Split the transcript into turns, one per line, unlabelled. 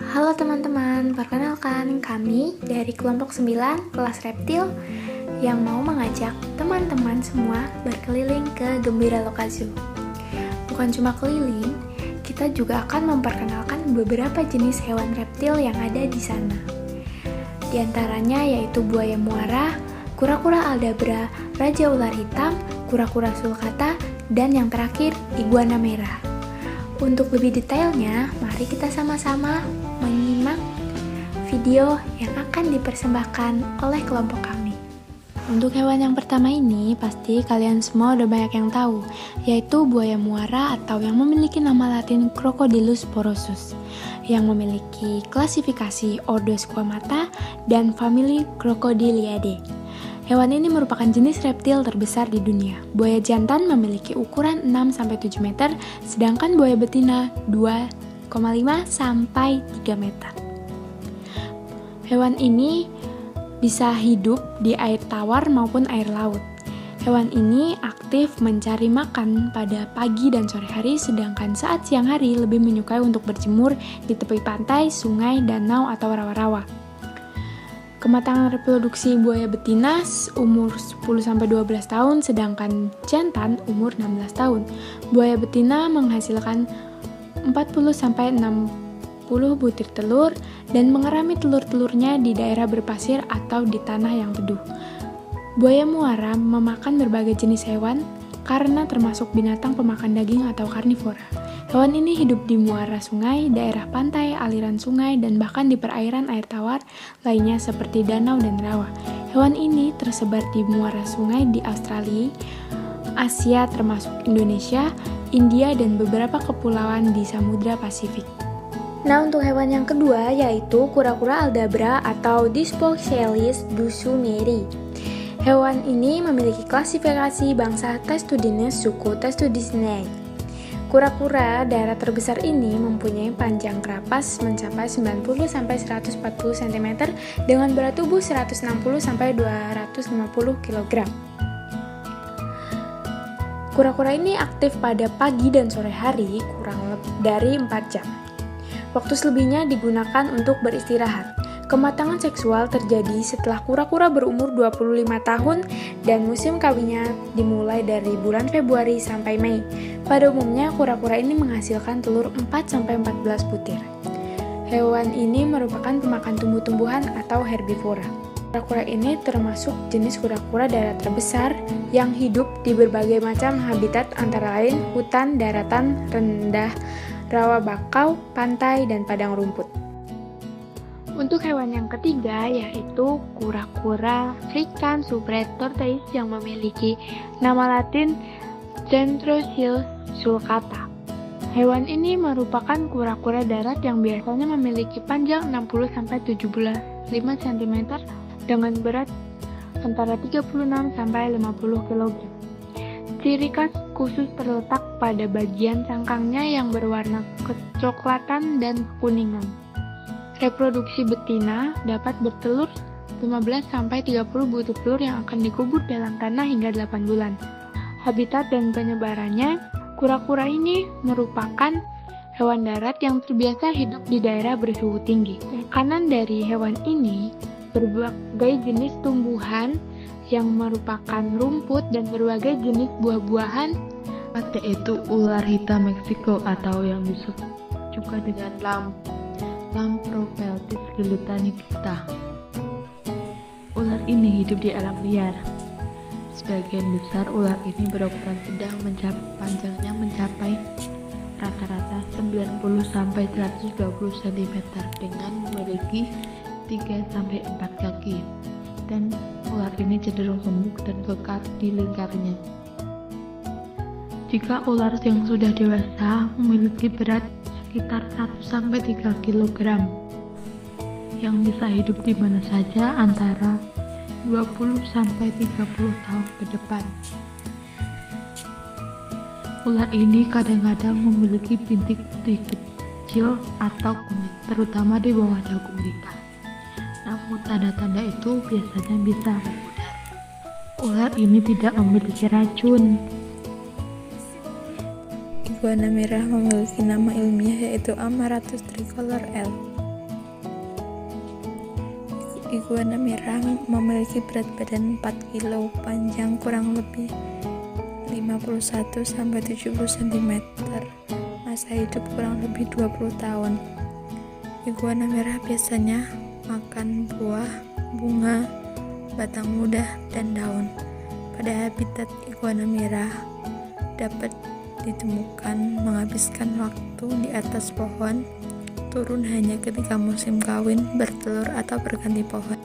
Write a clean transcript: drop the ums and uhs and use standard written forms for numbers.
Halo teman-teman, perkenalkan kami dari kelompok 9 kelas reptil yang mau mengajak teman-teman semua berkeliling ke Gembira Loka Zoo. Bukan cuma keliling, kita juga akan memperkenalkan beberapa jenis hewan reptil yang ada di sana. Di antaranya yaitu buaya muara, kura-kura aldabra, raja ular hitam, kura-kura sulcata, dan yang terakhir iguana merah. Untuk lebih detailnya, mari kita sama-sama menyimak video yang akan dipersembahkan oleh kelompok kami. Untuk hewan yang pertama ini, pasti kalian semua udah banyak yang tahu, yaitu buaya muara atau yang memiliki nama latin Crocodylus porosus, yang memiliki klasifikasi ordo Squamata dan famili Crocodilidae. Hewan ini merupakan jenis reptil terbesar di dunia. Buaya jantan memiliki ukuran 6-7 meter, sedangkan buaya betina 2,5 sampai 3 meter. Hewan ini bisa hidup di air tawar maupun air laut. Hewan ini aktif mencari makan pada pagi dan sore hari, sedangkan saat siang hari lebih menyukai untuk berjemur di tepi pantai, sungai, danau, atau rawa-rawa. Kematangan reproduksi buaya betina umur 10-12 tahun, sedangkan jantan umur 16 tahun. Buaya betina menghasilkan 40-60 butir telur dan mengerami telur-telurnya di daerah berpasir atau di tanah yang teduh. Buaya muara memakan berbagai jenis hewan karena termasuk binatang pemakan daging atau karnivora. Hewan ini hidup di muara sungai, daerah pantai, aliran sungai, dan bahkan di perairan air tawar lainnya seperti danau dan rawa. Hewan ini tersebar di muara sungai di Australia, Asia termasuk Indonesia, India, dan beberapa kepulauan di Samudra Pasifik. Nah, untuk hewan yang kedua yaitu kura-kura aldabra atau Dyspoxylis dusumeri. Hewan ini memiliki klasifikasi bangsa Testudines suku Testudinae. Kura-kura darat terbesar ini mempunyai panjang kerapas mencapai 90-140 cm dengan berat tubuh 160-250 kg. Kura-kura ini aktif pada pagi dan sore hari kurang lebih dari 4 jam. Waktu selebihnya digunakan untuk beristirahat. Kematangan seksual terjadi setelah kura-kura berumur 25 tahun dan musim kawinnya dimulai dari bulan Februari sampai Mei. Pada umumnya, kura-kura ini menghasilkan telur 4-14 butir. Hewan ini merupakan pemakan tumbuh-tumbuhan atau herbivora. Kura-kura ini termasuk jenis kura-kura darat terbesar yang hidup di berbagai macam habitat antara lain hutan, daratan, rendah, rawa bakau, pantai, dan padang rumput. Untuk hewan yang ketiga yaitu kura-kura Crican subretortais yang memiliki nama latin Centrochilus sulcata. Hewan ini merupakan kura-kura darat yang biasanya memiliki panjang 60-75 cm dengan berat antara 36-50 kg. Ciri khas khusus terletak pada bagian cangkangnya yang berwarna kecoklatan dan kuningan. Reproduksi betina dapat bertelur 15-30 butir telur yang akan dikubur dalam tanah hingga 8 bulan. Habitat dan penyebarannya, kura-kura ini merupakan hewan darat yang terbiasa hidup di daerah bersuhu tinggi. Makanan dari hewan ini berbagai jenis tumbuhan yang merupakan rumput dan berbagai jenis buah-buahan,
yaitu ular hitam Meksiko atau yang disebut juga dengan Lampropeltis glutanipita. Ular ini hidup di alam liar. Sebagian besar ular ini berukuran sedang, panjangnya mencapai rata-rata 90-120 cm dengan memiliki 3-4 kaki. Dan ular ini cenderung gemuk dan kekar di lingkarnya. Jika ular yang sudah dewasa memiliki berat sekitar 1-3 kg yang bisa hidup di mana saja antara 20-30 tahun ke depan. Ular ini kadang-kadang memiliki bintik putih kecil atau kuning, terutama di bawah dagu mereka. Namun tanda-tanda itu biasanya bisa memudar. Ular ini tidak memiliki racun.
Iguana merah memiliki nama ilmiah yaitu Amaratus tricolor L.
Iguana merah memiliki berat badan 4 kilo, panjang kurang lebih 51-70 cm, masa hidup kurang lebih 20 tahun. Iguana merah biasanya makan buah, bunga, batang mudah, dan daun. Pada habitat iguana merah dapat ditemukan menghabiskan waktu di atas pohon, turun hanya ketika musim kawin, bertelur, atau berganti pohon.